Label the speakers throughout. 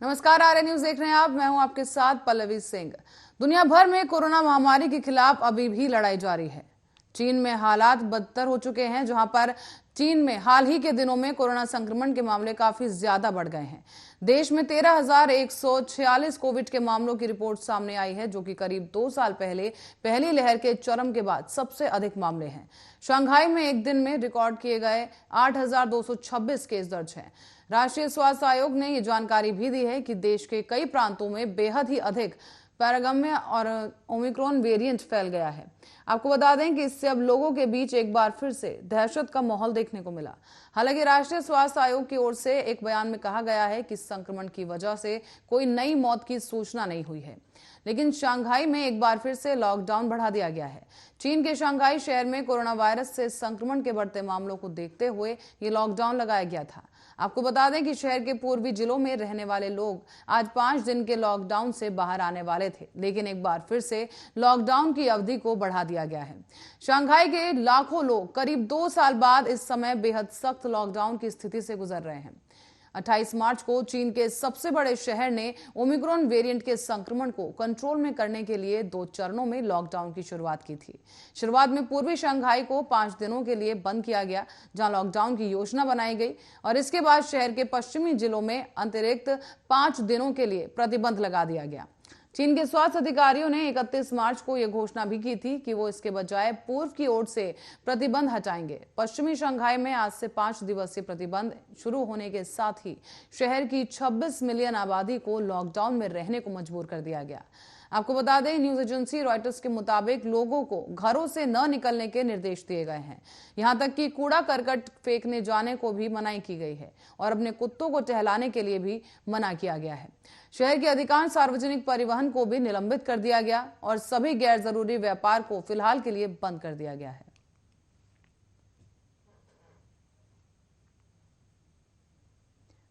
Speaker 1: नमस्कार, आर्य न्यूज देख रहे हैं आप। मैं हूं आपके साथ पल्लवी सिंह। दुनिया भर में कोरोना महामारी के खिलाफ अभी भी लड़ाई जारी है। चीन में हालात बदतर हो चुके हैं, जहां पर चीन में हाल ही के दिनों में कोरोना संक्रमण के मामले काफी ज्यादा बढ़ गए हैं। देश में 13,146 कोविड के मामलों की रिपोर्ट सामने आई है, जो कि करीब 2 साल पहले पहली लहर के चरम के बाद सबसे अधिक मामले हैं। शंघाई में एक दिन में रिकॉर्ड किए गए 8,226 केस दर्ज हैं। राष्ट्रीय स्वास्थ्य आयोग ने ये जानकारी भी दी है कि देश के कई प्रांतों में बेहद ही अधिक पैरागम्य और ओमिक्रॉन वेरिएंट फैल गया है। आपको बता दें कि इससे अब लोगों के बीच एक बार फिर से दहशत का माहौल देखने को मिला। हालांकि राष्ट्रीय स्वास्थ्य आयोग की ओर से एक बयान में कहा गया है कि संक्रमण की वजह से कोई नई मौत की सूचना नहीं हुई है, लेकिन शंघाई में एक बार फिर से लॉकडाउन बढ़ा दिया गया है। चीन के शंघाई शहर में कोरोना वायरस से संक्रमण के बढ़ते मामलों को देखते हुए ये लॉकडाउन लगाया गया था। आपको बता दें कि शहर के पूर्वी जिलों में रहने वाले लोग आज 5 दिन के लॉकडाउन से बाहर आने वाले थे, लेकिन एक बार फिर से लॉकडाउन की अवधि को बढ़ा दिया गया है। शंघाई के लाखों लोग करीब 2 साल बाद इस समय बेहद सख्त लॉकडाउन की स्थिति से गुजर रहे हैं। 28 मार्च को चीन के सबसे बड़े शहर ने ओमिक्रॉन वेरिएंट के संक्रमण को कंट्रोल में करने के लिए 2 चरणों में लॉकडाउन की शुरुआत की थी। शुरुआत में पूर्वी शंघाई को 5 दिनों के लिए बंद किया गया, जहां लॉकडाउन की योजना बनाई गई, और इसके बाद शहर के पश्चिमी जिलों में अतिरिक्त 5 दिनों के लिए प्रतिबंध लगा दिया गया। चीन के स्वास्थ्य अधिकारियों ने 31 मार्च को यह घोषणा भी की थी कि वो इसके बजाय पूर्व की ओर से प्रतिबंध हटाएंगे। पश्चिमी शंघाई में आज से 5 दिवसीय प्रतिबंध शुरू होने के साथ ही शहर की 26 मिलियन आबादी को लॉकडाउन में रहने को मजबूर कर दिया गया। आपको बता दें, न्यूज एजेंसी रॉयटर्स के मुताबिक लोगों को घरों से न निकलने के निर्देश दिए गए हैं। यहां तक कि कूड़ा करकट फेंकने जाने को भी मनाही की गई है और अपने कुत्तों को टहलाने के लिए भी मना किया गया है। शहर के अधिकांश सार्वजनिक परिवहन को भी निलंबित कर दिया गया और सभी गैर जरूरी व्यापार को फिलहाल के लिए बंद कर दिया गया है।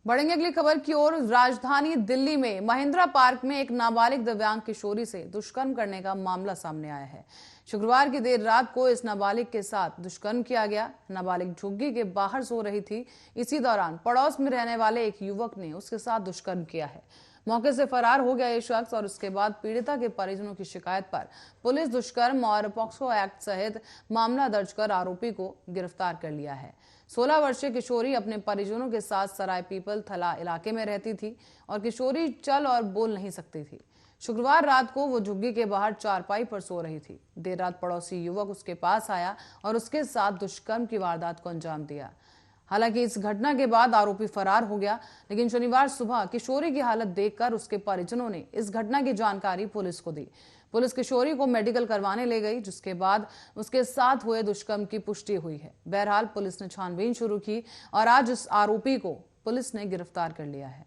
Speaker 1: बढ़ेंगे अगली खबर की ओर। राजधानी दिल्ली में महिंद्रा पार्क में एक नाबालिग दिव्यांग किशोरी से दुष्कर्म करने का मामला सामने आया है। शुक्रवार की देर रात को इस नाबालिग के साथ दुष्कर्म किया गया। नाबालिग झुग्गी के बाहर सो रही थी। इसी दौरान पड़ोस में रहने वाले एक युवक ने उसके साथ दुष्कर्म किया है। मौके से फरार हो गया ये शख्स और उसके बाद पीड़िता के परिजनों की शिकायत पर पुलिस दुष्कर्म और पॉक्सो एक्ट सहित मामला दर्ज कर आरोपी को गिरफ्तार कर लिया है। 16 वर्षीय किशोरी अपने परिजनों के साथ सराय पीपल थला इलाके में रहती थी और किशोरी चल और बोल नहीं सकती थी। शुक्रवार रात को वो झुग्गी के बाहर चारपाई पर सो रही थी। देर रात पड़ोसी युवक उसके पास आया और उसके साथ दुष्कर्म की वारदात को अंजाम दिया। हालांकि इस घटना के बाद आरोपी फरार हो गया, लेकिन शनिवार सुबह किशोरी की हालत देखकर उसके परिजनों ने इस घटना की जानकारी पुलिस को दी। पुलिस किशोरी को मेडिकल करवाने ले गई, जिसके बाद उसके साथ हुए दुष्कर्म की पुष्टि हुई है। बहरहाल पुलिस ने छानबीन शुरू की और आज इस आरोपी को पुलिस ने गिरफ्तार कर लिया है।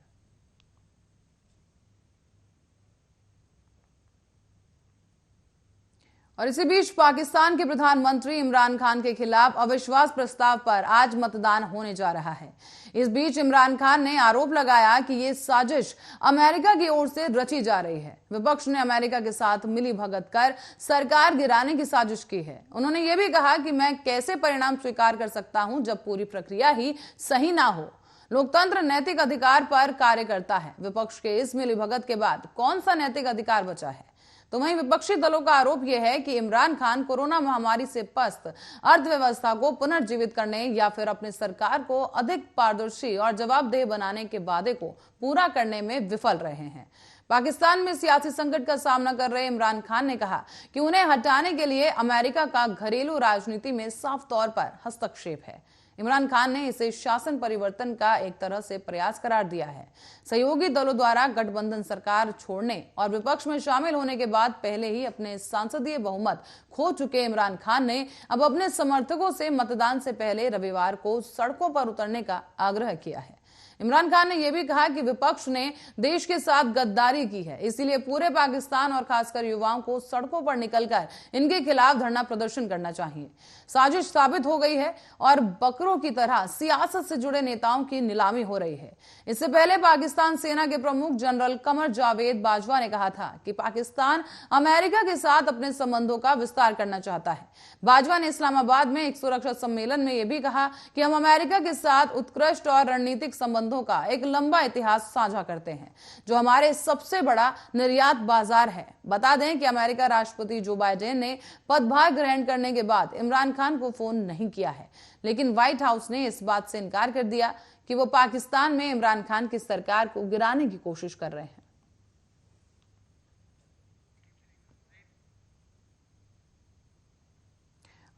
Speaker 1: और इसी बीच पाकिस्तान के प्रधानमंत्री इमरान खान के खिलाफ अविश्वास प्रस्ताव पर आज मतदान होने जा रहा है। इस बीच इमरान खान ने आरोप लगाया कि ये साजिश अमेरिका की ओर से रची जा रही है। विपक्ष ने अमेरिका के साथ मिली भगत कर सरकार गिराने की साजिश की है। उन्होंने ये भी कहा कि मैं कैसे परिणाम स्वीकार कर सकता हूं जब पूरी प्रक्रिया ही सही ना हो। लोकतंत्र नैतिक अधिकार पर कार्य करता है। विपक्ष के इस मिलीभगत के बाद कौन सा नैतिक अधिकार बचा है? तो वहीं विपक्षी दलों का आरोप यह है कि इमरान खान कोरोना महामारी से पस्त अर्थव्यवस्था को पुनर्जीवित करने या फिर अपनी सरकार को अधिक पारदर्शी और जवाबदेह बनाने के वादे को पूरा करने में विफल रहे हैं। पाकिस्तान में सियासी संकट का सामना कर रहे इमरान खान ने कहा कि उन्हें हटाने के लिए अमेरिका का घरेलू राजनीति में साफ तौर पर हस्तक्षेप है। इमरान खान ने इसे शासन परिवर्तन का एक तरह से प्रयास करार दिया है। सहयोगी दलों द्वारा गठबंधन सरकार छोड़ने और विपक्ष में शामिल होने के बाद पहले ही अपने संसदीय बहुमत खो चुके इमरान खान ने अब अपने समर्थकों से मतदान से पहले रविवार को सड़कों पर उतरने का आग्रह किया है। इमरान खान ने यह भी कहा कि विपक्ष ने देश के साथ गद्दारी की है, इसीलिए पूरे पाकिस्तान और खासकर युवाओं को सड़कों पर निकलकर इनके खिलाफ धरना प्रदर्शन करना चाहिए। साजिश साबित हो गई है और बकरों की तरह सियासत से जुड़े नेताओं की नीलामी हो रही है। इससे पहले पाकिस्तान सेना के प्रमुख जनरल कमर जावेद बाजवा ने कहा था कि पाकिस्तान अमेरिका के साथ अपने संबंधों का विस्तार करना चाहता है। बाजवा ने इस्लामाबाद में एक सुरक्षा सम्मेलन में यह भी कहा कि हम अमेरिका के साथ उत्कृष्ट और रणनीतिक संबंध संबंधों का एक लंबा इतिहास साझा करते हैं, जो हमारे सबसे बड़ा निर्यात बाजार है। बता दें कि अमेरिका राष्ट्रपति जो बाइडेन ने पदभार ग्रहण करने के बाद इमरान खान को फोन नहीं किया है, लेकिन व्हाइट हाउस ने इस बात से इनकार कर दिया कि वो पाकिस्तान में इमरान खान की सरकार को गिराने की कोशिश कर रहे हैं।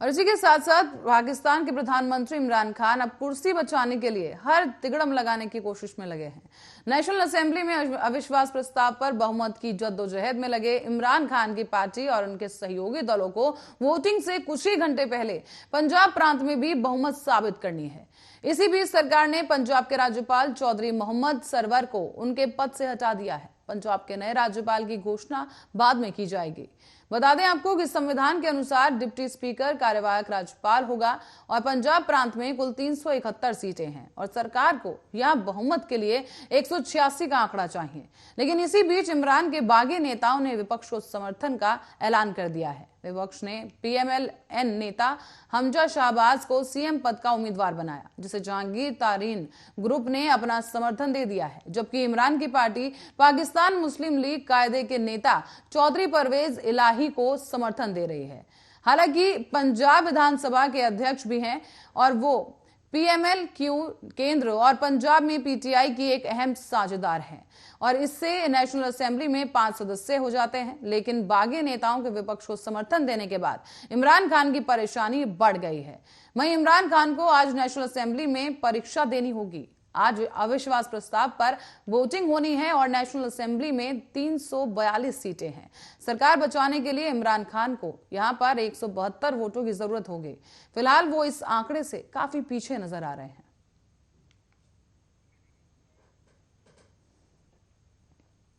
Speaker 1: और इसी के साथ साथ पाकिस्तान के प्रधानमंत्री इमरान खान अब कुर्सी बचाने के लिए हर तिगड़म लगाने की कोशिश में लगे हैं। नेशनल असेंबली में अविश्वास प्रस्ताव पर बहुमत की जद्दोजहद में लगे इमरान खान की पार्टी और उनके सहयोगी दलों को वोटिंग से कुछ ही घंटे पहले पंजाब प्रांत में भी बहुमत साबित करनी है। इसी बीच सरकार ने पंजाब के राज्यपाल चौधरी मोहम्मद सरवर को उनके पद से हटा दिया है। पंजाब के नए राज्यपाल की घोषणा बाद में की जाएगी। बता दें आपको कि संविधान के अनुसार डिप्टी स्पीकर कार्यवाहक राज्यपाल होगा और पंजाब प्रांत में कुल 371 सीटें हैं और सरकार को यहां बहुमत के लिए 186 का आंकड़ा चाहिए। लेकिन इसी बीच इमरान के बागी नेताओं ने विपक्ष को समर्थन का ऐलान कर दिया है। विपक्ष ने PMLN नेता हमजा शहबाज को सीएम पद का उम्मीदवार बनाया, जिसे जहांगीर तारीन ग्रुप ने अपना समर्थन दे दिया है, जबकि इमरान की पार्टी पाकिस्तान मुस्लिम लीग कायदे के नेता चौधरी परवेज इलाही को समर्थन दे रही है। हालांकि पंजाब विधानसभा के अध्यक्ष भी हैं और वो PMLQ केंद्र और पंजाब में PTI की एक अहम साझेदार है और इससे नेशनल असेंबली में 5 सदस्य हो जाते हैं। लेकिन बागी नेताओं के विपक्ष को समर्थन देने के बाद इमरान खान की परेशानी बढ़ गई है। वहीं इमरान खान को आज नेशनल असेंबली में परीक्षा देनी होगी। आज अविश्वास प्रस्ताव पर वोटिंग होनी है और नेशनल असेंबली में 342 सीटें हैं। सरकार बचाने के लिए इमरान खान को यहां पर 172 वोटों की जरूरत होगी। फिलहाल वो इस आंकड़े से काफी पीछे नजर आ रहे हैं।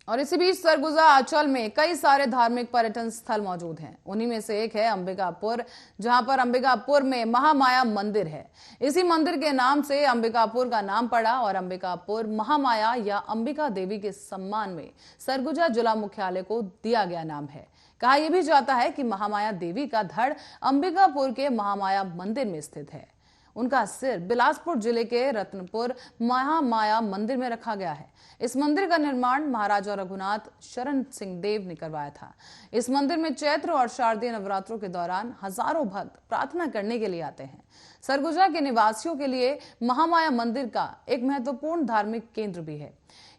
Speaker 1: और इसी बीच सरगुजा अंचल में कई सारे धार्मिक पर्यटन स्थल मौजूद हैं। उन्हीं में से एक है अंबिकापुर, जहां पर अंबिकापुर में महामाया मंदिर है। इसी मंदिर के नाम से अंबिकापुर का नाम पड़ा और अंबिकापुर महामाया या अंबिका देवी के सम्मान में सरगुजा जिला मुख्यालय को दिया गया नाम है। कहा यह भी जाता है कि महामाया देवी का धड़ अंबिकापुर के महामाया मंदिर में स्थित है। उनका सिर बिलासपुर जिले के रत्नपुर महामाया मंदिर में रखा गया है। इस मंदिर का निर्माण महाराजा रघुनाथ शरण सिंह देव ने करवाया था। इस मंदिर में चैत्र और शारदीय नवरात्रों के दौरान हजारों भक्त प्रार्थना करने के लिए आते हैं। सरगुजा के निवासियों के लिए महामाया मंदिर का एक महत्वपूर्ण धार्मिक केंद्र भी है।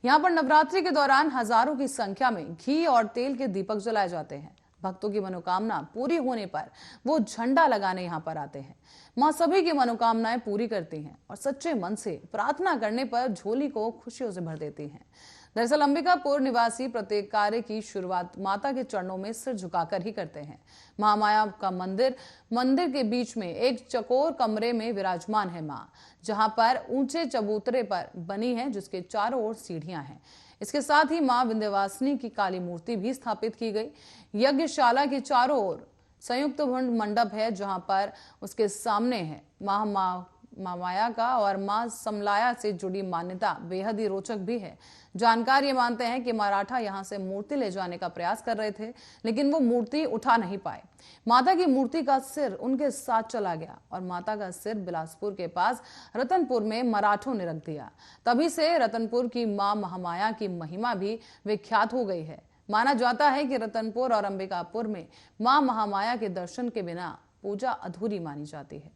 Speaker 1: यहाँ पर नवरात्रि के दौरान हजारों की संख्या में घी और तेल के दीपक जलाए जाते हैं। भक्तों की मनोकामना पूरी होने पर वो झंडा लगाने यहाँ पर आते हैं। माँ सभी की मनोकामनाएं पूरी करती हैं और सच्चे मन से प्रार्थना करने पर झोली को खुशियों से भर देती हैं। दरअसल अंबिकापुर निवासी प्रत्येक कार्य की शुरुआत माता के चरणों में सिर झुकाकर ही करते हैं। महामाया का मंदिर के बीच में एक चकोर कमरे में विराजमान है माँ, जहाँ पर ऊंचे चबूतरे पर बनी है, जिसके चारों ओर सीढ़ियां हैं। इसके साथ ही मां विंध्यवासिनी की काली मूर्ति भी स्थापित की गई। यज्ञशाला के चारों ओर संयुक्त भुंड मंडप है, जहां पर उसके सामने है महामाया का और मां समलाया से जुड़ी मान्यता बेहद ही रोचक भी है। जानकार ये मानते हैं कि मराठा यहां से मूर्ति ले जाने का प्रयास कर रहे थे, लेकिन वो मूर्ति उठा नहीं पाए। माता की मूर्ति का सिर उनके साथ चला गया और माता का सिर बिलासपुर के पास रतनपुर में मराठों ने रख दिया। तभी से रतनपुर की मां महामाया की महिमा भी विख्यात हो गई है। माना जाता है कि रतनपुर और अंबिकापुर में मां महामाया के दर्शन के बिना पूजा अधूरी मानी जाती है।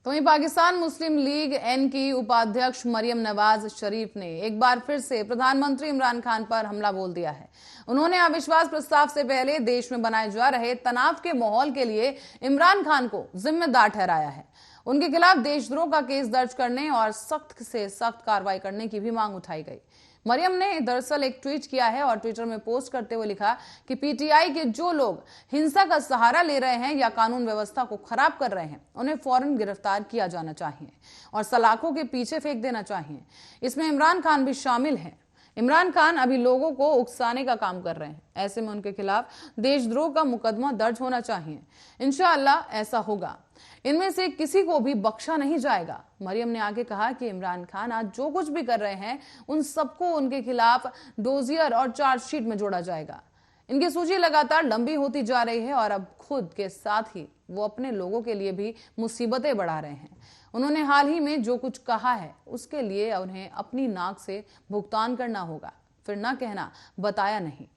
Speaker 1: तो वहीं पाकिस्तान मुस्लिम लीग N की उपाध्यक्ष मरियम नवाज शरीफ ने एक बार फिर से प्रधानमंत्री इमरान खान पर हमला बोल दिया है। उन्होंने अविश्वास प्रस्ताव से पहले देश में बनाए जा रहे तनाव के माहौल के लिए इमरान खान को जिम्मेदार ठहराया है। उनके खिलाफ देशद्रोह का केस दर्ज करने और सख्त से सख्त कार्रवाई करने की भी मांग उठाई गई। मरियम ने दरअसल एक ट्वीट किया है और ट्विटर में पोस्ट करते हुए लिखा कि PTI के जो लोग हिंसा का सहारा ले रहे हैं या कानून व्यवस्था को खराब कर रहे हैं, उन्हें फौरन गिरफ्तार किया जाना चाहिए और सलाखों के पीछे फेंक देना चाहिए। इसमें इमरान खान भी शामिल हैं। इमरान खान अभी लोगों को उकसाने का काम कर रहे हैं। ऐसे में उनके खिलाफ देशद्रोह का मुकदमा दर्ज होना चाहिए। इंशाअल्लाह ऐसा होगा। इनमें से किसी को भी बख्शा नहीं जाएगा। मरियम ने आगे कहा कि इमरान खान आज जो कुछ भी कर रहे हैं, उन सबको उनके खिलाफ डोजियर और चार्जशीट में जोड़ा जाएगा। इनकी सूची लगातार लंबी होती जा रही है और अब खुद के साथ ही वो अपने लोगों के लिए भी मुसीबतें बढ़ा रहे हैं। उन्होंने हाल ही में जो कुछ कहा है उसके लिए उन्हें अपनी नाक से भुगतान करना होगा, फिर ना कहना बताया नहीं।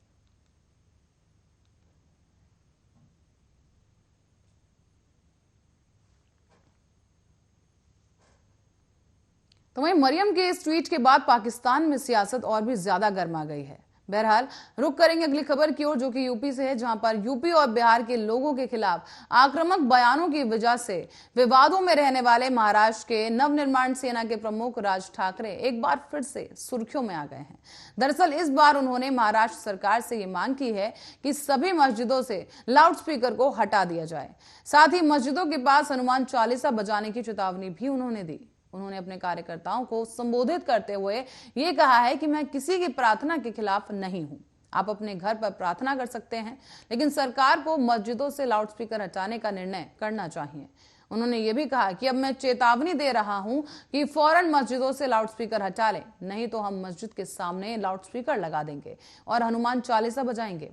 Speaker 1: तो वहीं मरियम के इस ट्वीट के बाद पाकिस्तान में सियासत और भी ज्यादा गर्मा गई है। बहरहाल रुक करेंगे अगली खबर की ओर, जो कि यूपी से है, जहां पर यूपी और बिहार के लोगों के खिलाफ आक्रामक बयानों की वजह से विवादों में रहने वाले महाराष्ट्र के नवनिर्माण सेना के प्रमुख राज ठाकरे एक बार फिर से सुर्खियों में आ गए हैं। दरअसल इस बार उन्होंने महाराष्ट्र सरकार से ये मांग की है कि सभी मस्जिदों से लाउडस्पीकर को हटा दिया जाए। साथ ही मस्जिदों के पास हनुमान चालीसा बजाने की चेतावनी भी उन्होंने दी। उन्होंने अपने कार्यकर्ताओं को संबोधित करते हुए ये कहा है कि मैं किसी की प्रार्थना के खिलाफ नहीं हूं। आप अपने घर पर प्रार्थना कर सकते हैं, लेकिन सरकार को मस्जिदों से लाउडस्पीकर हटाने का निर्णय करना चाहिए। उन्होंने ये भी कहा कि अब मैं चेतावनी दे रहा हूं कि फौरन मस्जिदों से लाउडस्पीकर हटा लें, नहीं तो हम मस्जिद के सामने लाउडस्पीकर लगा देंगे और हनुमान चालीसा बजाएंगे।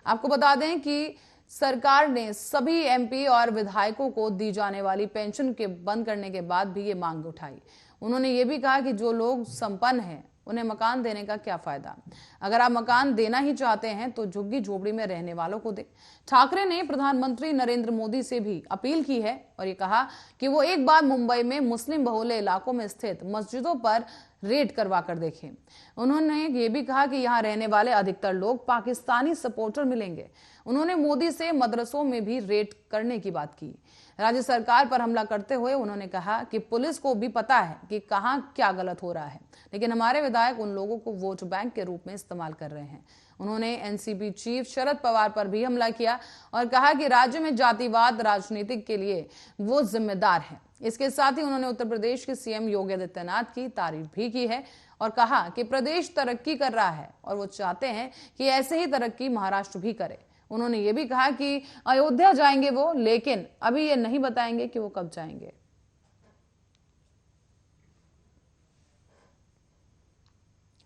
Speaker 1: आपको बता दें कि सरकार ने सभी एमपी और विधायकों को दी जाने वाली पेंशन के बंद करने के बाद भी ये मांग उठाई। उन्होंने ये भी कहा कि जो लोग संपन्न हैं उन्हें मकान देने का क्या फायदा। अगर आप मकान देना ही चाहते हैं तो झुग्गी झोपड़ी में रहने वालों को दें। ठाकरे ने प्रधानमंत्री नरेंद्र मोदी से भी अपील की है और ये कहा कि वो एक बार मुंबई में मुस्लिम बहुल्य इलाकों में स्थित मस्जिदों पर रेड करवा कर देखें। उन्होंने ये भी कहा कि यहाँ रहने वाले अधिकतर लोग पाकिस्तानी सपोर्टर मिलेंगे। उन्होंने मोदी से मदरसों में भी रेड करने की बात की। राज्य सरकार पर हमला करते हुए उन्होंने कहा कि पुलिस को भी पता है कि कहां क्या गलत हो रहा है, लेकिन हमारे विधायक उन लोगों को वोट बैंक के रूप में इस्तेमाल कर रहे हैं। उन्होंने एनसीपी चीफ शरद पवार पर भी हमला किया और कहा कि राज्य में जातिवाद राजनीति के लिए वो जिम्मेदार है। इसके साथ ही उन्होंने उत्तर प्रदेश के सीएम योगी आदित्यनाथ की तारीफ भी की है और कहा कि प्रदेश तरक्की कर रहा है और वो चाहते हैं कि ऐसे ही तरक्की महाराष्ट्र भी करे। उन्होंने ये भी कहा कि अयोध्या जाएंगे वो, लेकिन अभी ये नहीं बताएंगे कि वो कब जाएंगे।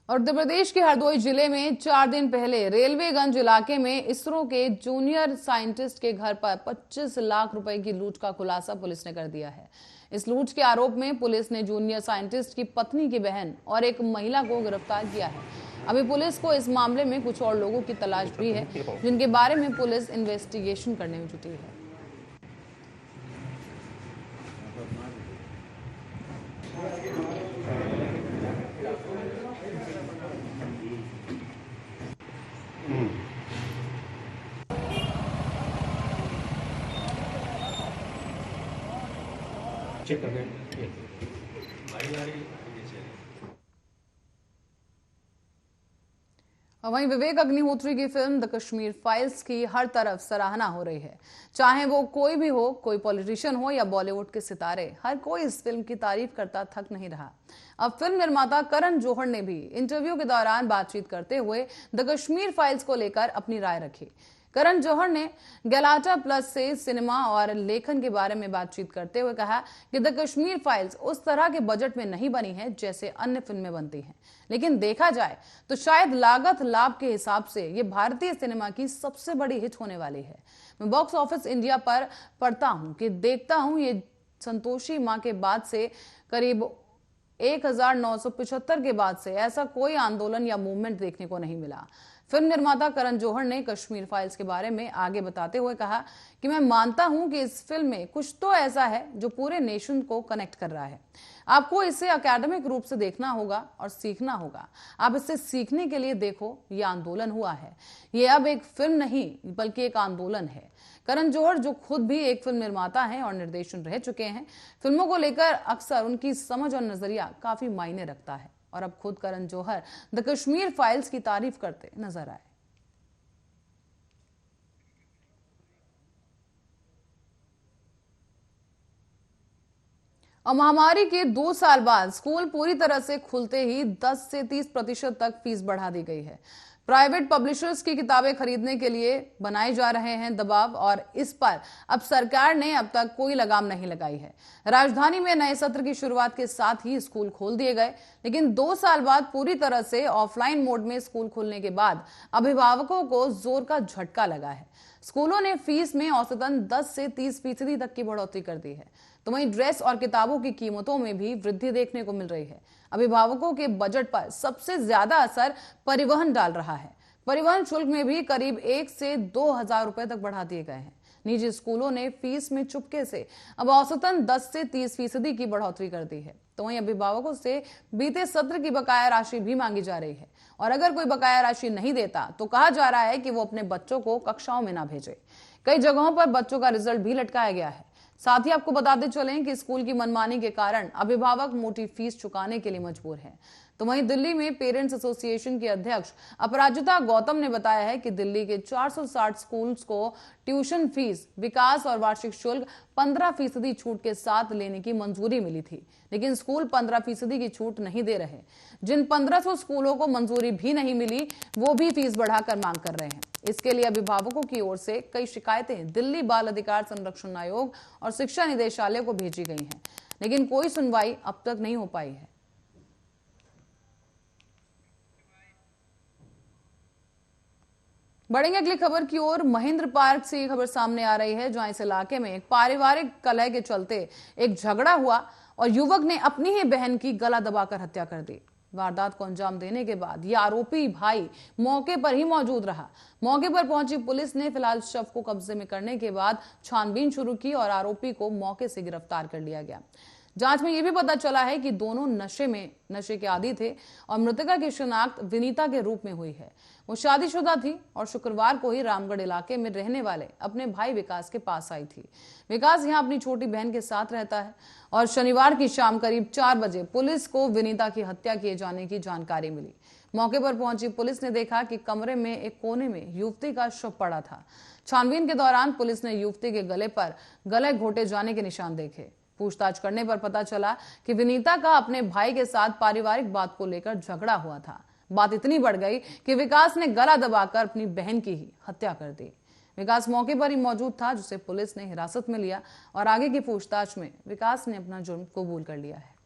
Speaker 1: और उत्तर प्रदेश के हरदोई जिले में 4 दिन पहले रेलवेगंज इलाके में इसरो के जूनियर साइंटिस्ट के घर पर 25 लाख रुपए की लूट का खुलासा पुलिस ने कर दिया है। इस लूट के आरोप में पुलिस ने जूनियर साइंटिस्ट की पत्नी की बहन और एक महिला को गिरफ्तार किया है। अभी पुलिस को इस मामले में कुछ और लोगों की तलाश भी है, जिनके बारे में पुलिस इन्वेस्टिगेशन करने में जुटी है।
Speaker 2: चेक करने
Speaker 1: वहीं विवेक अग्निहोत्री की फिल्म द कश्मीर फाइल्स की हर तरफ सराहना हो रही है। चाहे वो कोई भी हो, कोई पॉलिटिशियन हो या बॉलीवुड के सितारे, हर कोई इस फिल्म की तारीफ करता थक नहीं रहा। अब फिल्म निर्माता करण जौहर ने भी इंटरव्यू के दौरान बातचीत करते हुए द कश्मीर फाइल्स को लेकर अपनी राय रखी। करण जौहर ने गैलाटा प्लस से सिनेमा और लेखन के बारे में बातचीत करते हुए कहा कि द कश्मीर फाइल्स उस तरह के बजट में नहीं बनी है जैसे अन्य फिल्में बनती हैं, लेकिन देखा जाए तो शायद लागत लाभ के हिसाब से ये भारतीय सिनेमा की सबसे बड़ी हिट होने वाली है। मैं बॉक्स ऑफिस इंडिया पर पढ़ता हूं कि देखता हूं ये संतोषी मां के बाद से करीब 1975 के बाद से ऐसा कोई आंदोलन या मूवमेंट देखने को नहीं मिला। फिल्म निर्माता करण जौहर ने कश्मीर फाइल्स के बारे में आगे बताते हुए कहा कि मैं मानता हूं कि इस फिल्म में कुछ तो ऐसा है जो पूरे नेशन को कनेक्ट कर रहा है। आपको इसे एकेडमिक रूप से देखना होगा और सीखना होगा। आप इसे सीखने के लिए देखो, ये आंदोलन हुआ है। ये अब एक फिल्म नहीं बल्कि एक आंदोलन है। करण जौहर जो खुद भी एक फिल्म निर्माता हैं और निर्देशन रह चुके हैं, फिल्मों को लेकर अक्सर उनकी समझ और नजरिया काफी मायने रखता है और अब खुद करण जौहर द कश्मीर फाइल्स की तारीफ करते नजर आए। और महामारी के 2 साल बाद स्कूल पूरी तरह से खुलते ही 10 से 30% तक फीस बढ़ा दी गई है। प्राइवेट पब्लिशर्स की किताबें खरीदने के लिए बनाए जा रहे हैं दबाव, और इस पर अब सरकार ने अब तक कोई लगाम नहीं लगाई है। राजधानी में नए सत्र की शुरुआत के साथ ही स्कूल खोल दिए गए, लेकिन 2 साल बाद पूरी तरह से ऑफलाइन मोड में स्कूल खुलने के बाद अभिभावकों को जोर का झटका लगा है। स्कूलों ने फीस में औसतन 10 से 30% तक की बढ़ोतरी कर दी है, तो वहीं ड्रेस और किताबों की कीमतों में भी वृद्धि देखने को मिल रही है। अभिभावकों के बजट पर सबसे ज्यादा असर परिवहन डाल रहा है। परिवहन शुल्क में भी करीब 1 से 2,000 रुपए तक बढ़ा दिए गए हैं। निजी स्कूलों ने फीस में चुपके से अब औसतन 10 से 30% की बढ़ोतरी कर दी है, तो वहीं अभिभावकों से बीते सत्र की बकाया राशि भी मांगी जा रही है, और अगर कोई बकाया राशि नहीं देता तो कहा जा रहा है कि वो अपने बच्चों को कक्षाओं में ना भेजे। कई जगहों पर बच्चों का रिजल्ट भी लटकाया गया है। साथ ही आपको बताते चलें कि स्कूल की मनमानी के कारण अभिभावक मोटी फीस चुकाने के लिए मजबूर हैं। तो वहीं दिल्ली में पेरेंट्स एसोसिएशन की अध्यक्ष अपराजिता गौतम ने बताया है कि दिल्ली के 460 स्कूल्स को ट्यूशन फीस, विकास और वार्षिक शुल्क 15% छूट के साथ लेने की मंजूरी मिली थी, लेकिन स्कूल 15% की छूट नहीं दे रहे। जिन 1500 स्कूलों को मंजूरी भी नहीं मिली, वो भी फीस बढ़ाकर मांग कर रहे हैं। इसके लिए अभिभावकों की ओर से कई शिकायतें दिल्ली बाल अधिकार संरक्षण आयोग और शिक्षा निदेशालय को भेजी गई हैं, लेकिन कोई सुनवाई अब तक नहीं हो पाई है। बढ़ेंगे अगली खबर की ओर। महेंद्र पार्क से ये खबर सामने आ रही है, जहां इस इलाके में एक पारिवारिक कलह के चलते एक झगड़ा हुआ और युवक ने अपनी ही बहन की गला दबाकर हत्या कर दी। वारदात को अंजाम देने के बाद ये आरोपी भाई मौके पर ही मौजूद रहा। मौके पर पहुंची पुलिस ने फिलहाल शव को कब्जे में करने के बाद छानबीन शुरू की और आरोपी को मौके से गिरफ्तार कर लिया गया। जांच में यह भी पता चला है कि दोनों नशे के आदी थे और मृतका की शिनाख्त विनीता के रूप में हुई है। वो शादीशुदा थी और शुक्रवार को ही रामगढ़ इलाके में रहने वाले अपने भाई विकास के पास आई थी। विकास यहाँ अपनी छोटी बहन के साथ रहता है और शनिवार की शाम करीब 4 बजे पुलिस को विनीता की हत्या किए जाने की जानकारी मिली। मौके पर पहुंची पुलिस ने देखा कि कमरे में एक कोने में युवती का शव पड़ा था। छानबीन के दौरान पुलिस ने युवती के गले पर गले घोटे जाने के निशान देखे। पूछताछ करने पर पता चला कि विनीता का अपने भाई के साथ पारिवारिक बात को लेकर झगड़ा हुआ था। बात इतनी बढ़ गई कि विकास ने गला दबाकर अपनी बहन की ही हत्या कर दी। विकास मौके पर ही मौजूद था, जिसे पुलिस ने हिरासत में लिया और आगे की पूछताछ में विकास ने अपना जुर्म कबूल कर लिया है।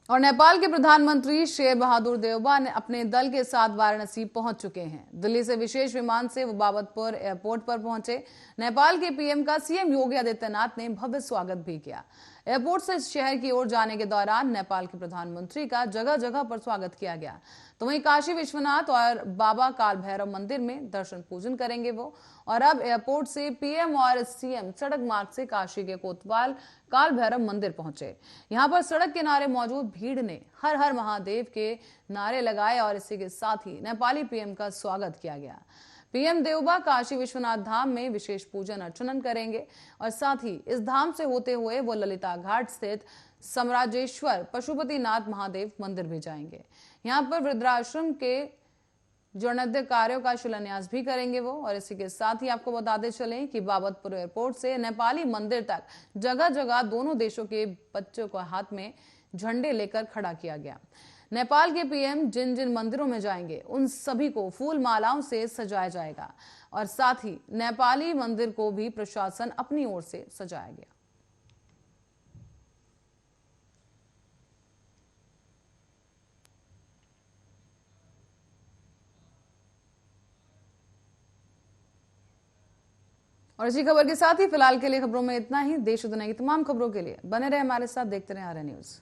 Speaker 1: और नेपाल के प्रधानमंत्री शेर बहादुर देउबा ने अपने दल के साथ वाराणसी पहुंच चुके हैं। दिल्ली से विशेष विमान से वो बाबतपुर एयरपोर्ट पर पहुंचे। नेपाल के पीएम का सीएम योगी आदित्यनाथ ने भव्य स्वागत भी किया। एयरपोर्ट से शहर की ओर जाने के दौरान नेपाल के प्रधानमंत्री का जगह जगह पर स्वागत किया गया। तो वहीं काशी विश्वनाथ और बाबा काल भैरव मंदिर में दर्शन पूजन करेंगे वो। और अब एयरपोर्ट से पीएम और सीएम सड़क मार्ग से काशी के कोतवाल काल भैरव मंदिर पहुंचे। यहां पर सड़क किनारे मौजूद भीड़ ने हर हर महादेव के नारे लगाए और इसी के साथ ही नेपाली पीएम का स्वागत किया गया। पीएम देउबा काशी विश्वनाथ धाम में विशेष पूजन अर्चन करेंगे और साथ ही इस धाम से होते हुए वो ललिता घाट स्थित समराजेश्वर पशुपतिनाथ महादेव मंदिर भी जाएंगे। यहाँ पर वृद्धाश्रम के जीर्णोद्धार कार्यों का शिलान्यास भी करेंगे वो। और इसी के साथ ही आपको बताते चलें कि बाबतपुर एयरपोर्ट से नेपाली मंदिर तक जगह जगह दोनों देशों के बच्चों को हाथ में झंडे लेकर खड़ा किया गया। नेपाल के पीएम जिन जिन मंदिरों में जाएंगे उन सभी को फूल मालाओं से सजाया जाएगा और साथ ही नेपाली मंदिर को भी प्रशासन अपनी ओर से सजाया गया। और इसी खबर के साथ ही फिलहाल के लिए खबरों में इतना ही। देश और दुनिया की तमाम खबरों के लिए बने रहे हमारे साथ, देखते रहे आर्य न्यूज।